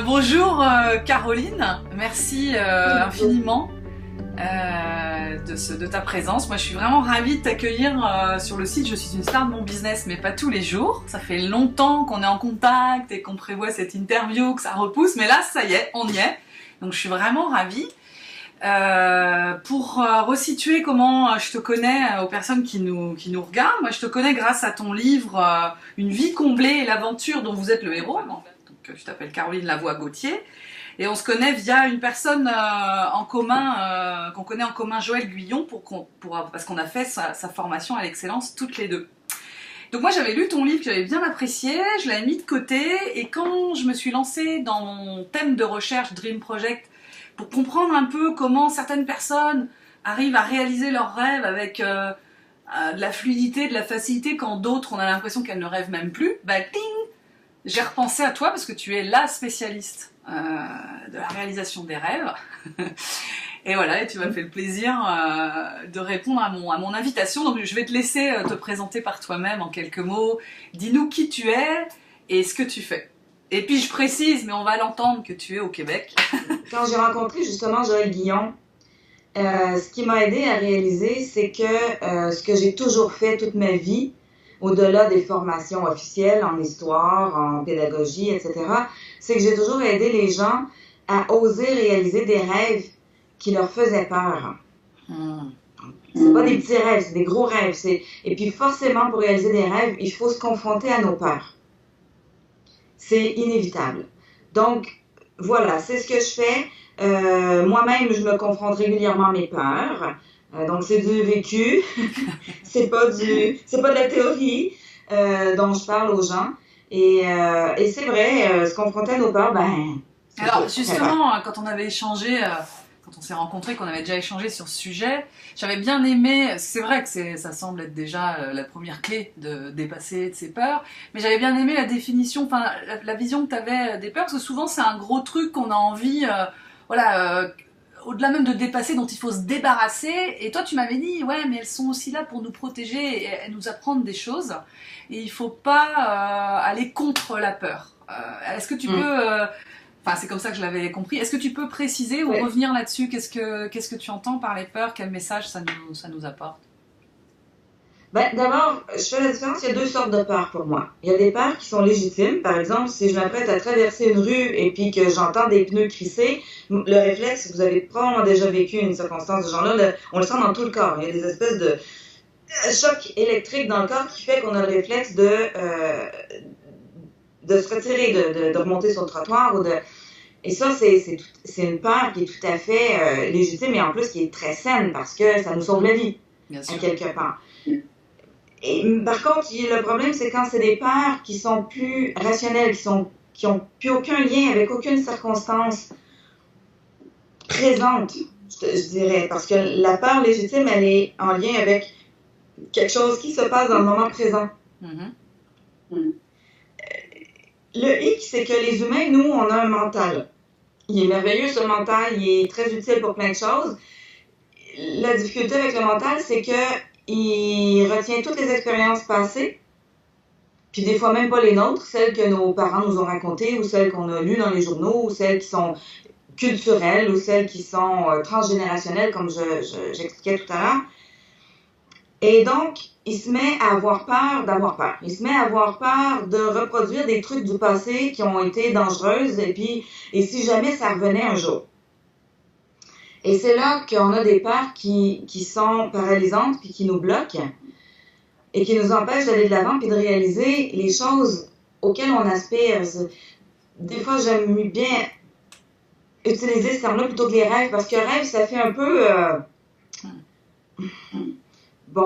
Bonjour Caroline, merci infiniment de ta présence. Moi je suis vraiment ravie de t'accueillir sur le site Je suis une star de mon business, mais pas tous les jours. Ça fait longtemps qu'on est en contact et qu'on prévoit cette interview, que ça repousse, mais là ça y est, on y est. Donc je suis vraiment ravie. Pour resituer comment je te connais aux personnes qui nous regardent, moi je te connais grâce à ton livre Une vie comblée et l'aventure dont vous êtes le héros. Donc je t'appelle Caroline Lavoie-Gauthier et on se connaît via une personne en commun qu'on connaît en commun, Joël Guyon, parce qu'on a fait sa formation à l'excellence toutes les deux. Donc moi j'avais lu ton livre que j'avais bien apprécié, je l'avais mis de côté et quand je me suis lancée dans mon thème de recherche Dream Project pour comprendre un peu comment certaines personnes arrivent à réaliser leurs rêves avec de la fluidité, de la facilité, quand d'autres, on a l'impression qu'elles ne rêvent même plus, bah ting, j'ai repensé à toi parce que tu es la spécialiste de la réalisation des rêves. Et voilà, et tu m'as fait le plaisir de répondre à mon invitation. Donc je vais te laisser te présenter par toi-même en quelques mots. Dis-nous qui tu es et ce que tu fais. Et puis je précise, mais on va l'entendre, que tu es au Québec. Quand j'ai rencontré justement Joël Guyon, ce qui m'a aidé à réaliser, c'est que ce que j'ai toujours fait toute ma vie, au-delà des formations officielles en histoire, en pédagogie, etc., c'est que j'ai toujours aidé les gens à oser réaliser des rêves qui leur faisaient peur. C'est pas des petits rêves, c'est des gros rêves. Et puis forcément, pour réaliser des rêves, il faut se confronter à nos peurs. C'est inévitable. Donc, voilà, c'est ce que je fais. Moi-même, je me confronte régulièrement à mes peurs. Donc, c'est du vécu. c'est pas de la théorie dont je parle aux gens. Et c'est vrai, se confronter à nos peurs, ben... Alors, justement, quand on avait échangé... Quand on s'est rencontrés, qu'on avait déjà échangé sur ce sujet, j'avais bien aimé, c'est vrai que ça semble être déjà la première clé de dépasser de ses peurs, mais j'avais bien aimé la définition, enfin la vision que tu avais des peurs, parce que souvent c'est un gros truc qu'on a envie, au-delà même de dépasser, dont il faut se débarrasser, et toi tu m'avais dit, ouais mais elles sont aussi là pour nous protéger et nous apprendre des choses, et il faut pas aller contre la peur. Est-ce que tu peux... Enfin, c'est comme ça que je l'avais compris. Est-ce que tu peux préciser ou revenir là-dessus? Qu'est-ce que tu entends par les peurs? Quel message ça nous apporte? D'abord, je fais la différence. Il y a deux sortes de peurs pour moi. Il y a des peurs qui sont légitimes. Par exemple, si je m'apprête à traverser une rue et puis que j'entends des pneus crisser, le réflexe, vous avez probablement déjà vécu une circonstance de ce genre-là, on le sent dans tout le corps. Il y a des espèces de chocs électriques dans le corps qui fait qu'on a le réflexe de se retirer, de remonter sur le trottoir et ça, c'est une peur qui est tout à fait légitime et en plus qui est très saine parce que ça nous sauve la vie, à quelque part. Et par contre, le problème, c'est quand c'est des peurs qui sont plus rationnelles, qui ont plus aucun lien avec aucune circonstance présente, je dirais, parce que la peur légitime, elle est en lien avec quelque chose qui se passe dans le moment présent. Le hic, c'est que les humains, nous, on a un mental. Il est merveilleux, ce mental, il est très utile pour plein de choses. La difficulté avec le mental, c'est que il retient toutes les expériences passées, puis des fois même pas les nôtres, celles que nos parents nous ont racontées, ou celles qu'on a lues dans les journaux, ou celles qui sont culturelles, ou celles qui sont transgénérationnelles, comme j'expliquais tout à l'heure. Et donc, il se met à avoir peur d'avoir peur. Il se met à avoir peur de reproduire des trucs du passé qui ont été dangereuses et si jamais ça revenait un jour. Et c'est là qu'on a des peurs qui sont paralysantes puis qui nous bloquent et qui nous empêchent d'aller de l'avant puis de réaliser les choses auxquelles on aspire. Des fois, j'aime bien utiliser ce terme-là plutôt que les rêves parce que rêve, ça fait un peu...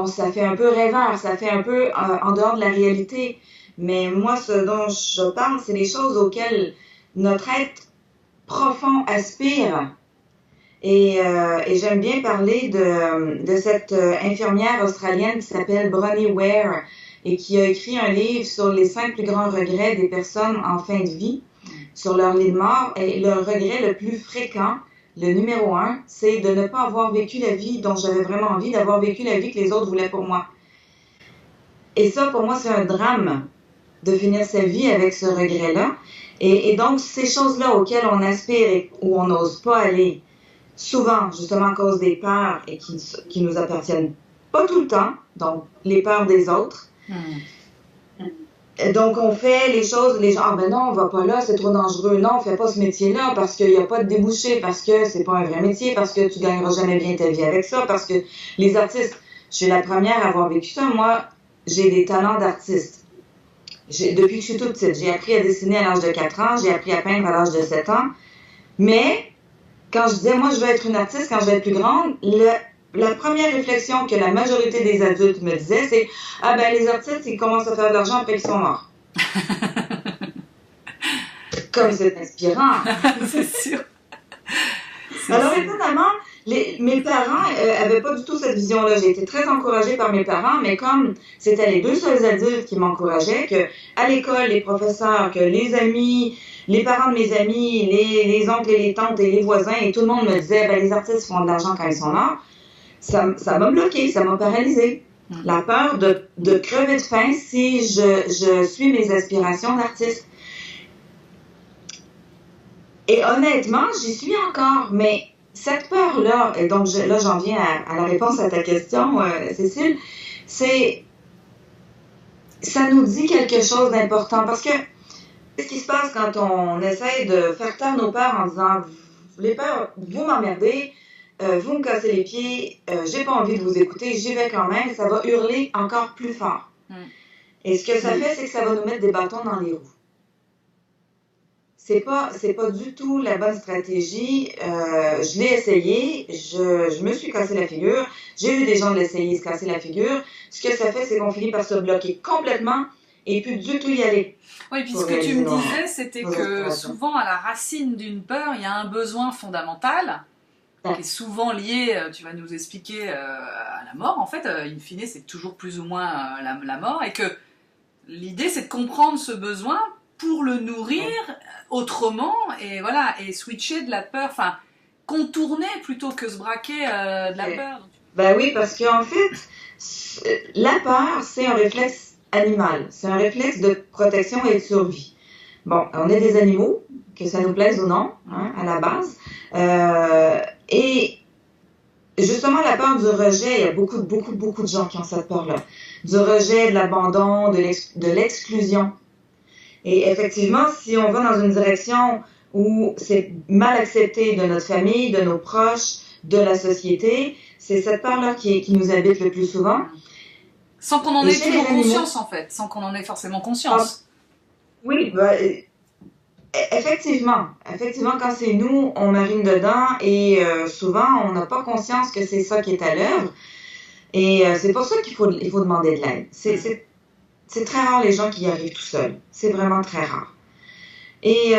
ça fait un peu rêveur, ça fait un peu en dehors de la réalité. Mais moi, ce dont je parle, c'est les choses auxquelles notre être profond aspire. Et j'aime bien parler de cette infirmière australienne qui s'appelle Bronnie Ware et qui a écrit un livre sur les 5 plus grands regrets des personnes en fin de vie, sur leur lit de mort. Et le regret le plus fréquent, le numéro 1, c'est de ne pas avoir vécu la vie dont j'avais vraiment envie, d'avoir vécu la vie que les autres voulaient pour moi. Et ça, pour moi, c'est un drame de finir sa vie avec ce regret-là. Et donc, ces choses-là auxquelles on aspire et où on n'ose pas aller, souvent, justement à cause des peurs et qui nous appartiennent pas tout le temps, donc les peurs des autres. Donc, on fait les choses, les gens, ah ben non, on va pas là, c'est trop dangereux. Non, on fait pas ce métier-là parce qu'il n'y a pas de débouché, parce que c'est pas un vrai métier, parce que tu gagneras jamais bien ta vie avec ça, parce que les artistes, je suis la première à avoir vécu ça. Moi, j'ai des talents d'artiste. Depuis que je suis toute petite, j'ai appris à dessiner à l'âge de 4 ans, j'ai appris à peindre à l'âge de 7 ans. Mais, quand je disais, moi, je veux être une artiste quand je vais être plus grande, la première réflexion que la majorité des adultes me disaient, c'est « Ah ben, les artistes, ils commencent à faire de l'argent après qu'ils sont morts. » Comme c'est inspirant. C'est sûr. Alors, étonnamment, mes parents avaient pas du tout cette vision-là. J'ai été très encouragée par mes parents, mais comme c'était les deux seuls adultes qui m'encourageaient, que à l'école, les professeurs, que les amis, les parents de mes amis, les oncles et les tantes et les voisins, et tout le monde me disait, ben, les artistes font de l'argent quand ils sont morts, ça m'a bloqué, ça m'a paralysée. La peur de crever de faim si je suis mes aspirations d'artiste. Et honnêtement, j'y suis encore, mais cette peur-là, et donc là j'en viens à la réponse à ta question, Cécile, ça nous dit quelque chose d'important, parce que ce qui se passe quand on essaie de faire taire nos peurs en disant, les peurs, vous m'emmerdez, vous me cassez les pieds, j'ai pas envie de vous écouter, j'y vais quand même, ça va hurler encore plus fort. Et ce que ça fait, c'est que ça va nous mettre des bâtons dans les roues. C'est pas du tout la bonne stratégie. Je l'ai essayé, je me suis cassé la figure. J'ai vu des gens l'essayer, se casser la figure. Ce que ça fait, c'est qu'on finit par se bloquer complètement et plus du tout y aller. Oui, puis ce que tu me disais, c'était que souvent à la racine d'une peur, il y a un besoin fondamental qui est souvent lié, tu vas nous expliquer, à la mort. En fait, in fine, c'est toujours plus ou moins la mort, et que l'idée, c'est de comprendre ce besoin pour le nourrir autrement, et voilà, et switcher de la peur, enfin, contourner plutôt que se braquer de la peur. Ben oui, parce qu'en fait, la peur, c'est un réflexe animal, c'est un réflexe de protection et de survie. Bon, on est des animaux, que ça nous plaise ou non, hein, à la base, et justement, la peur du rejet, il y a beaucoup de gens qui ont cette peur-là, du rejet, de l'abandon, de l'exclusion. Et effectivement, si on va dans une direction où c'est mal accepté de notre famille, de nos proches, de la société, c'est cette peur-là qui nous habite le plus souvent. Sans qu'on en ait toujours conscience, en fait, sans qu'on en ait forcément conscience. Oui, effectivement, quand c'est nous, on marine dedans, et souvent, on n'a pas conscience que c'est ça qui est à l'œuvre. Et c'est pour ça qu'il faut demander de l'aide. C'est très rare les gens qui y arrivent tout seuls. C'est vraiment très rare. Et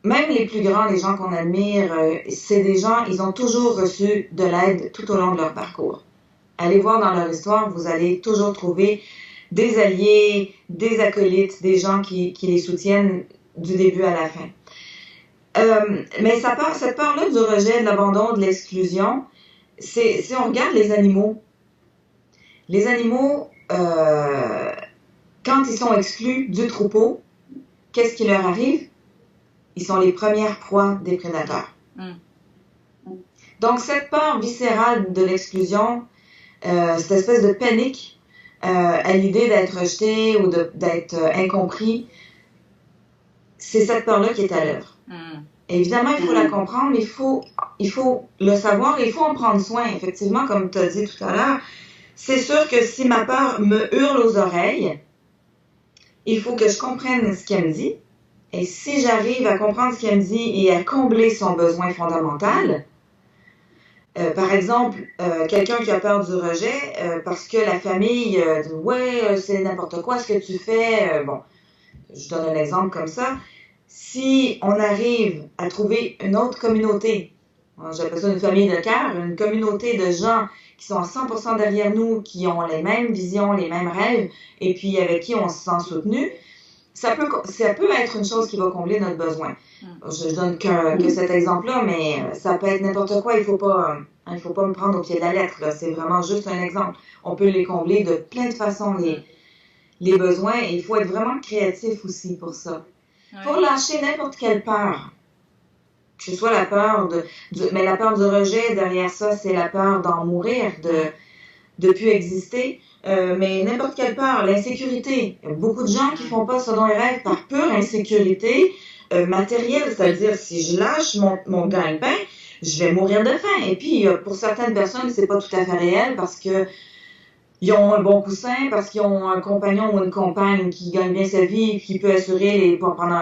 même les plus grands, les gens qu'on admire, c'est des gens, ils ont toujours reçu de l'aide tout au long de leur parcours. Allez voir dans leur histoire, vous allez toujours trouver des alliés, des acolytes, des gens qui les soutiennent du début à la fin. Mais cette peur-là du rejet, de l'abandon, de l'exclusion, si on regarde les animaux, quand ils sont exclus du troupeau, qu'est-ce qui leur arrive? Ils sont les premières proies des prédateurs. Donc, cette peur viscérale de l'exclusion, cette espèce de panique à l'idée d'être rejeté ou d'être incompris, c'est cette peur-là qui est à l'œuvre. Évidemment, il faut la comprendre, mais il faut le savoir et il faut en prendre soin. Effectivement, comme tu as dit tout à l'heure, c'est sûr que si ma peur me hurle aux oreilles, il faut que je comprenne ce qu'elle me dit. Et si j'arrive à comprendre ce qu'elle me dit et à combler son besoin fondamental, par exemple, quelqu'un qui a peur du rejet, parce que la famille dit « Ouais, c'est n'importe quoi ce que tu fais. » Bon, je donne un exemple comme ça. Si on arrive à trouver une autre communauté, j'appelle ça une famille de cœur, une communauté de gens qui sont à 100% derrière nous, qui ont les mêmes visions, les mêmes rêves, et puis avec qui on se sent soutenu, ça peut être une chose qui va combler notre besoin. Je donne que cet exemple-là, mais ça peut être n'importe quoi. Il faut pas me prendre au pied de la lettre, là. C'est vraiment juste un exemple. On peut les combler de plein de façons, les besoins, et il faut être vraiment créatif aussi pour ça. Pour lâcher n'importe quelle peur, que ce soit la peur mais la peur du rejet, derrière ça, c'est la peur d'en mourir, de plus exister. Mais n'importe quelle peur, l'insécurité. Il y a beaucoup de gens qui font pas ce dont ils rêvent par pure insécurité matérielle, c'est-à-dire si je lâche mon gagne-pain, je vais mourir de faim. Et puis, pour certaines personnes, c'est pas tout à fait réel parce que ils ont un bon coussin, parce qu'ils ont un compagnon ou une compagne qui gagne bien sa vie, qui peut assurer pendant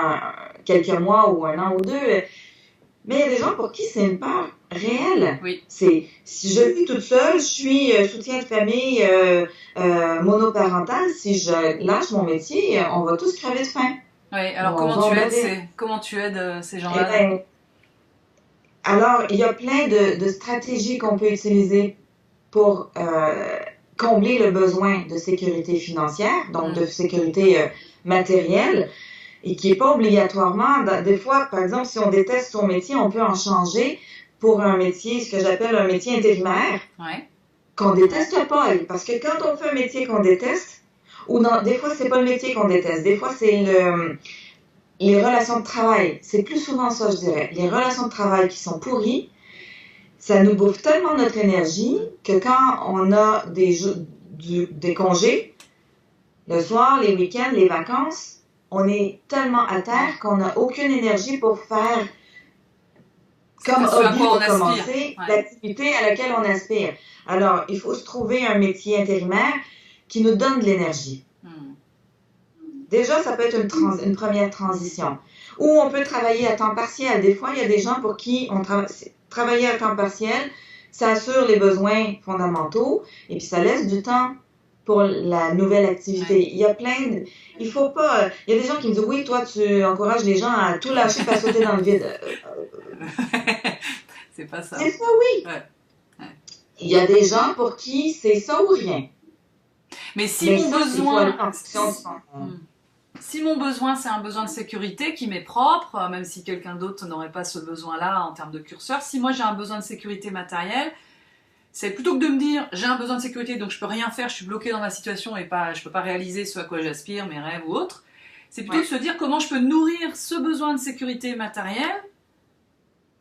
quelques mois ou un an ou deux. Mais il y a des gens pour qui c'est une peur réelle. Oui. Si je vis toute seule, je suis soutien de famille monoparental, si je lâche mon métier, on va tous crever de faim. Oui, alors comment tu aides ces gens-là? Eh ben, alors, il y a plein de stratégies qu'on peut utiliser pour combler le besoin de sécurité financière, donc de sécurité matérielle, et qui n'est pas obligatoirement, des fois, par exemple, si on déteste son métier, on peut en changer pour un métier, ce que j'appelle un métier intérimaire, qu'on déteste pas, parce que quand on fait un métier qu'on déteste, ou non, des fois, c'est pas le métier qu'on déteste, des fois, c'est les relations de travail. C'est plus souvent ça, je dirais. Les relations de travail qui sont pourries, ça nous bouffe tellement notre énergie que quand on a des congés, le soir, les week-ends, les vacances, on est tellement à terre qu'on n'a aucune énergie pour faire comme hobby pour commencer l'activité à laquelle on aspire. Alors, il faut se trouver un métier intérimaire qui nous donne de l'énergie. Déjà, ça peut être une première transition. Ou on peut travailler à temps partiel. Des fois, il y a des gens pour qui travailler à temps partiel, ça assure les besoins fondamentaux et puis ça laisse du temps pour la nouvelle activité. Il y a il faut pas... Il y a des gens qui me disent, oui, toi, tu encourages les gens à tout lâcher et à sauter dans le vide. C'est pas ça. C'est ça, oui. Il y a des gens pour qui c'est ça ou rien. Mais si mon besoin, c'est un besoin de sécurité qui m'est propre, même si quelqu'un d'autre n'aurait pas ce besoin-là en termes de curseur, si moi j'ai un besoin de sécurité matérielle, c'est plutôt que de me dire j'ai un besoin de sécurité donc je peux rien faire, je suis bloqué dans ma situation et je peux pas réaliser ce à quoi j'aspire, mes rêves ou autres, c'est plutôt de se dire comment je peux nourrir ce besoin de sécurité matérielle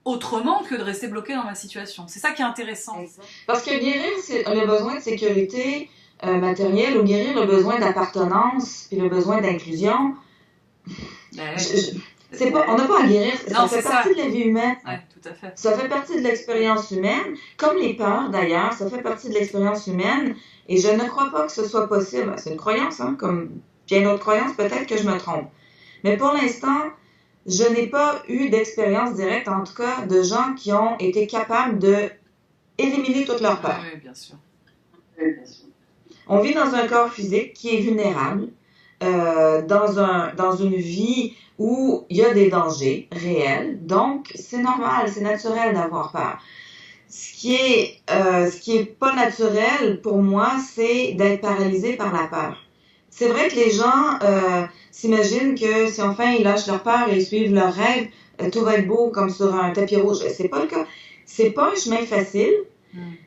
autrement que de rester bloqué dans ma situation. C'est ça qui est intéressant. Parce que guérir le besoin de sécurité matérielle ou guérir le besoin d'appartenance et le besoin d'inclusion, on n'a pas à guérir, ça fait partie de la vie humaine. Ouais, tout à fait. Ça fait partie de l'expérience humaine, comme les peurs d'ailleurs, ça fait partie de l'expérience humaine et je ne crois pas que ce soit possible. C'est une croyance, hein, comme bien d'autres croyances, peut-être que je me trompe. Mais pour l'instant, je n'ai pas eu d'expérience directe, en tout cas, de gens qui ont été capables de éliminer toutes leurs peurs. Oui, bien sûr. On vit dans un corps physique qui est vulnérable, dans une vie où il y a des dangers réels. Donc, c'est normal, c'est naturel d'avoir peur. Ce qui est pas naturel pour moi, c'est d'être paralysé par la peur. C'est vrai que les gens s'imaginent que si enfin ils lâchent leur peur et ils suivent leurs rêves, tout va être beau comme sur un tapis rouge. C'est pas le cas. C'est pas un chemin facile.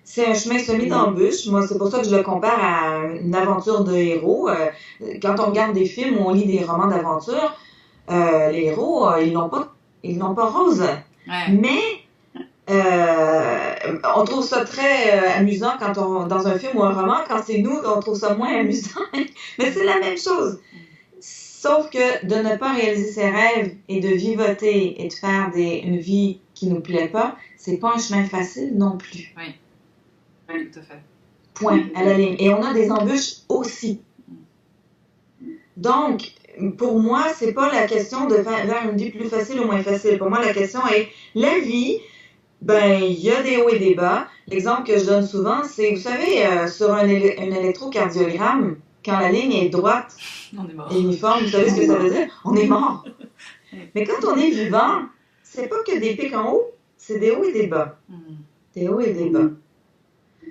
C'est un chemin semé d'embûches. Moi, c'est pour ça que je le compare à une aventure de héros. Quand on regarde des films ou on lit des romans d'aventure, les héros, ils n'ont pas rose. Ouais. Mais on trouve ça très amusant dans un film ou un roman. Quand c'est nous, on trouve ça moins amusant. Mais c'est la même chose. Sauf que de ne pas réaliser ses rêves et de vivoter et de faire une vie qui nous plaît pas, c'est pas un chemin facile non plus. Oui, tout à fait. Point, à la ligne. Et on a des embûches aussi. Donc, pour moi, c'est pas la question de faire une vie plus facile ou moins facile. Pour moi, la question est, la vie, il y a des hauts et des bas. L'exemple que je donne souvent, c'est, vous savez, sur un électrocardiogramme, quand la ligne est droite et uniforme, vous savez ce que ça veut dire? On est mort. Mais quand on est vivant, c'est pas que des pics en haut, c'est des hauts et des bas. Des hauts et des bas.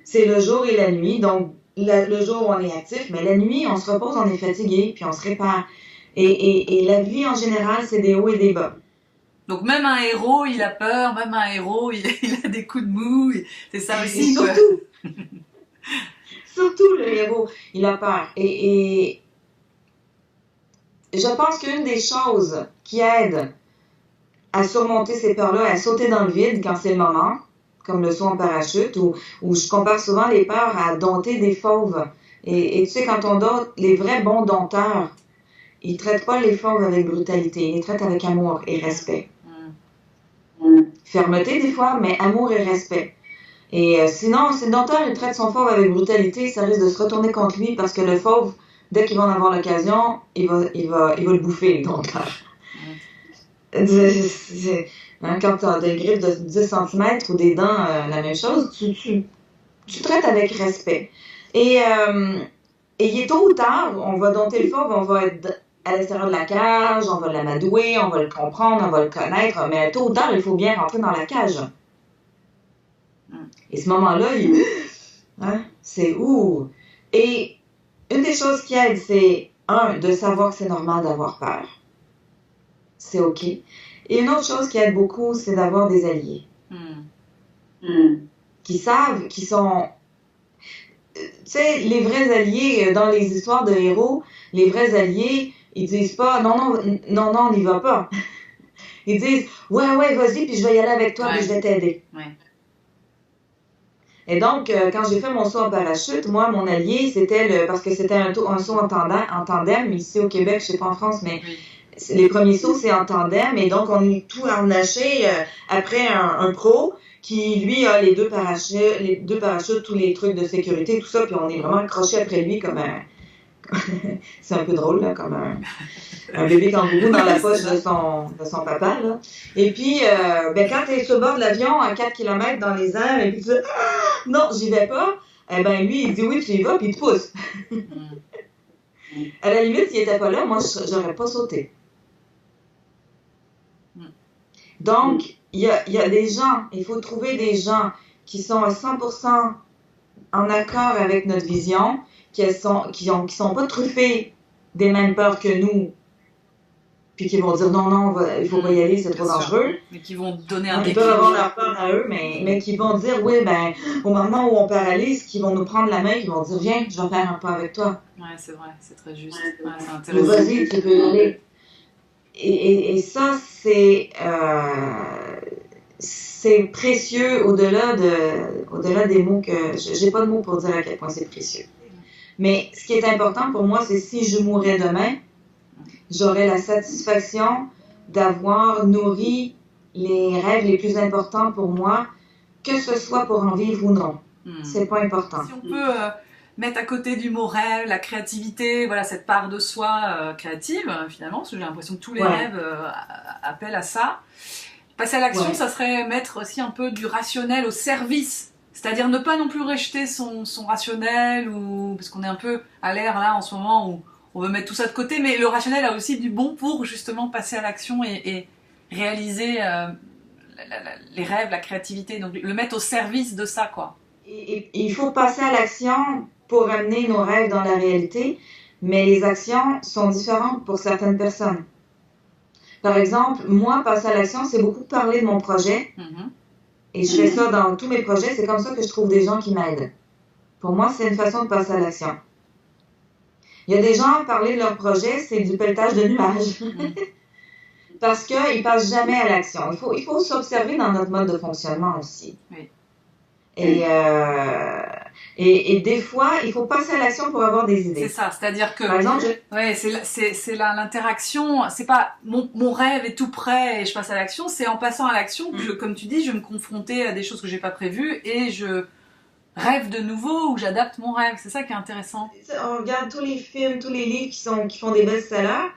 C'est le jour et la nuit. Donc, le jour, on est actif, mais la nuit, on se repose, on est fatigué, puis on se répare. Et la vie, en général, c'est des hauts et des bas. Donc, même un héros, il a peur, même un héros, il a des coups de mou. C'est ça aussi, et surtout, surtout le héros, il a peur. Et je pense qu'une des choses qui aident à surmonter ces peurs-là, à sauter dans le vide quand c'est le moment, comme le saut en parachute, ou je compare souvent les peurs à dompter des fauves. Et tu sais, quand on dompte, les vrais bons dompteurs, ils traitent pas les fauves avec brutalité, ils les traitent avec amour et respect. Fermeté des fois, mais amour et respect. Et sinon, si le dompteur il traite son fauve avec brutalité, ça risque de se retourner contre lui parce que le fauve, dès qu'il va en avoir l'occasion, il va le bouffer, le dompteur. Quand tu as des griffes de 10 cm ou des dents, la même chose, tu traites avec respect. Et il est tôt ou tard, on va dompter le fauve, on va être à l'extérieur de la cage, on va l'amadouer, on va le comprendre, on va le connaître, mais tôt ou tard, il faut bien rentrer dans la cage. Et ce moment-là, c'est ouh. Et une des choses qui aide, c'est, de savoir que c'est normal d'avoir peur. C'est OK. Et une autre chose qui aide beaucoup, c'est d'avoir des alliés. Qui savent, qui sont... Tu sais, les vrais alliés, dans les histoires de héros, les vrais alliés, ils disent pas, non, on n'y va pas. Ils disent, ouais, vas-y, puis je vais y aller avec toi, puis je vais t'aider. Et donc, quand j'ai fait mon saut en parachute, moi, mon allié, c'était parce que c'était un saut en tandem, ici au Québec, je sais pas en France, mais les premiers sauts, c'est en tandem, et donc on est tout harnaché après un pro qui, lui, a les deux parachutes, tous les trucs de sécurité, tout ça, puis on est vraiment accroché après lui comme un... c'est un peu drôle, là, comme un bébé kangourou dans la poche de son papa, là. Et puis, quand t'es sur le bord de l'avion à 4 km dans les airs, et puis tu dis « Non, j'y vais pas », lui, il dit « Oui, tu y vas », puis il te pousse. À la limite, s'il était pas là, moi, j'aurais pas sauté. Donc, il y a des gens, il faut trouver des gens qui sont à 100% en accord avec notre vision, qui sont pas truffés des mêmes peurs que nous, puis qui vont dire non, il faut pas y aller, c'est trop dangereux. Mais qui vont donner un déclic. Ils peuvent avoir leur peur à eux, mais qui vont dire oui, au moment où on paralyse, qui vont nous prendre la main, qui vont dire viens, je vais faire un pas avec toi. Ouais, c'est vrai, c'est très juste. Ouais, c'est intéressant. Vas-y, tu peux y aller. Et ça, c'est précieux au-delà des mots que... J'ai pas de mots pour dire à quel point c'est précieux. Mais ce qui est important pour moi, c'est si je mourais demain, j'aurais la satisfaction d'avoir nourri les rêves les plus importants pour moi, que ce soit pour en vivre ou non. C'est pas important. Si on peut mettre à côté du mot rêve, la créativité, voilà, cette part de soi créative, finalement, parce que j'ai l'impression que tous les rêves appellent à ça. Passer à l'action, ça serait mettre aussi un peu du rationnel au service. C'est-à-dire ne pas non plus rejeter son rationnel, parce qu'on est un peu à l'ère là en ce moment où on veut mettre tout ça de côté, mais le rationnel a aussi du bon pour justement passer à l'action et réaliser les rêves, la créativité, donc le mettre au service de ça, quoi. Il faut passer à l'action pour amener nos rêves dans la réalité, mais les actions sont différentes pour certaines personnes. Par exemple, moi, passer à l'action, c'est beaucoup parler de mon projet. Et je fais ça dans tous mes projets. C'est comme ça que je trouve des gens qui m'aident. Pour moi, c'est une façon de passer à l'action. Il y a des gens, parler de leur projet, c'est du pelletage de nuages. Parce qu'ils ne passent jamais à l'action. Il faut s'observer dans notre mode de fonctionnement aussi. Oui. Et des fois, il faut passer à l'action pour avoir des idées. C'est ça, c'est-à-dire que... Par exemple, c'est l'interaction, c'est pas mon rêve est tout prêt et je passe à l'action, c'est en passant à l'action que, comme tu dis, je vais me confronter à des choses que j'ai pas prévues et je rêve de nouveau ou j'adapte mon rêve. C'est ça qui est intéressant. On regarde tous les films, tous les livres qui font des best-sellers.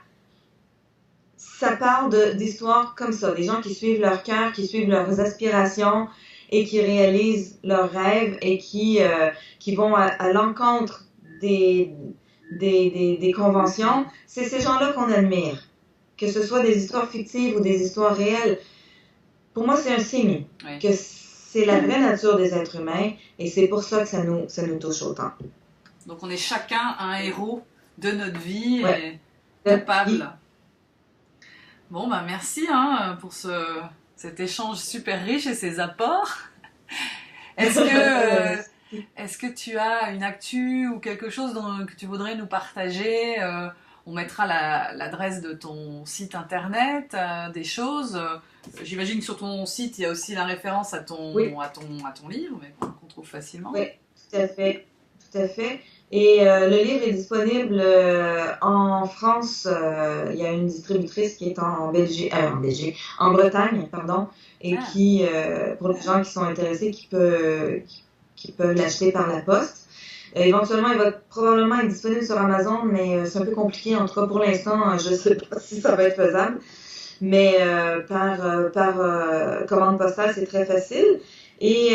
Ça parle d'histoires comme ça, des gens qui suivent leur cœur, qui suivent leurs aspirations et qui réalisent leurs rêves et qui vont à l'encontre des conventions. C'est ces gens-là qu'on admire. Que ce soit des histoires fictives ou des histoires réelles. Pour moi, c'est un signe que c'est la vraie nature des êtres humains et c'est pour ça que ça nous touche autant. Donc on est chacun un héros de notre vie et capable. Bon, merci pour cet échange super riche et ces apports. Est-ce que tu as une actu ou quelque chose que tu voudrais nous partager ? On mettra l'adresse de ton site internet, des choses. J'imagine que sur ton site, il y a aussi la référence à ton livre, mais qu'on trouve facilement. Oui, tout à fait. Tout à fait. Et le livre est disponible en France. Il y a une distributrice qui est en Bretagne, pardon, et qui, pour les gens qui sont intéressés, qui peuvent l'acheter par la poste. Éventuellement, il va probablement être disponible sur Amazon, mais c'est un peu compliqué. En tout cas, pour l'instant, je ne sais pas si ça va être faisable. Mais par commande postale, c'est très facile. Et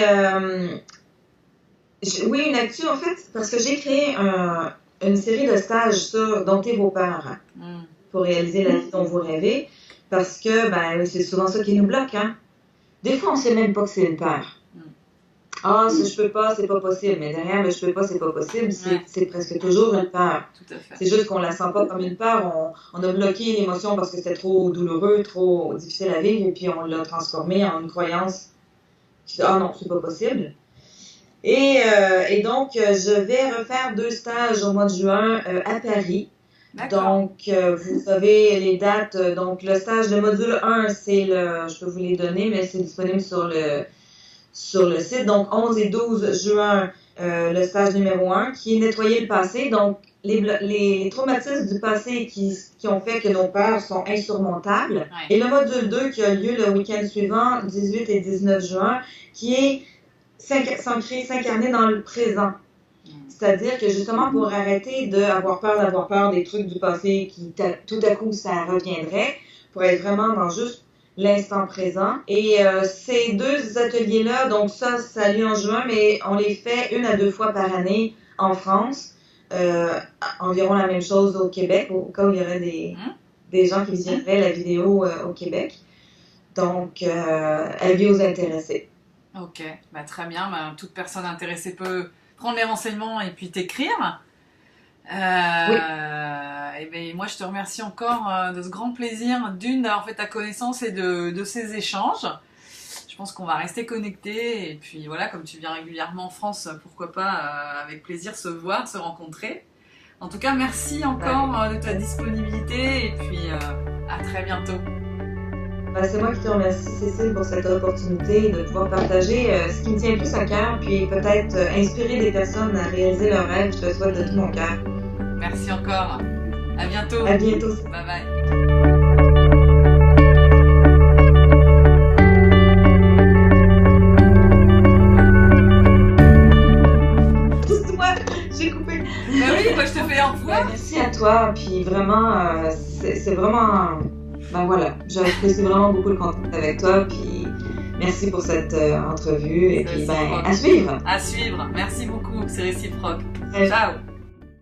oui, une actu, en fait, parce que j'ai créé une série de stages sur Domptez vos peurs pour réaliser la vie dont vous rêvez. Parce que c'est souvent ça qui nous bloque. Hein? Des fois, on ne sait même pas que c'est une peur. Ah, si je peux pas, c'est pas possible. Mais derrière, le je peux pas, c'est pas possible, c'est presque toujours une peur. Tout à fait. C'est juste qu'on la sent pas comme une peur. On a bloqué l'émotion parce que c'était trop douloureux, trop difficile à vivre, et puis on l'a transformé en une croyance qui dit, ah non, c'est pas possible. Et donc, je vais refaire 2 stages au mois de juin à Paris. Donc, vous savez les dates. Donc, le stage de module 1, je peux vous les donner, mais c'est disponible sur le site. Donc, 11 et 12 juin, le stage numéro 1, qui est nettoyer le passé. Donc, les traumatismes du passé qui ont fait que nos peurs sont insurmontables. Ouais. Et le module 2 qui a lieu le week-end suivant, 18 et 19 juin, qui est s'ancrer, s'incarner dans le présent. C'est-à-dire que justement, pour arrêter d'avoir peur des trucs du passé qui, tout à coup, ça reviendrait, pour être vraiment dans juste l'instant présent. Et ces 2 ateliers-là, donc ça a lieu en juin, mais on les fait 1 à 2 fois par année en France. Environ la même chose au Québec, au cas où il y aurait des gens qui visionneraient la vidéo au Québec. Donc, avis aux intéressés. Ok, très bien. Toute personne intéressée peut prendre les renseignements et puis t'écrire. Oui. Et moi, je te remercie encore de ce grand plaisir, d'avoir fait ta connaissance et de ces échanges. Je pense qu'on va rester connectés. Et puis voilà, comme tu viens régulièrement en France, pourquoi pas avec plaisir se voir, se rencontrer. En tout cas, merci encore de ta disponibilité et puis à très bientôt. C'est moi qui te remercie, Cécile, pour cette opportunité de pouvoir partager ce qui me tient plus à cœur, puis peut-être inspirer des personnes à réaliser leurs rêves. Je te le souhaite de tout mon cœur. Merci encore. À bientôt. À bientôt. Bye bye. J'ai coupé. Oui, moi je te fais au revoir. Merci à toi, puis vraiment, c'est vraiment... voilà, j'apprécie vraiment beaucoup le contact avec toi, puis merci pour cette entrevue, et puis à suivre. À suivre, merci beaucoup, c'est réciproque. Ouais. Ciao.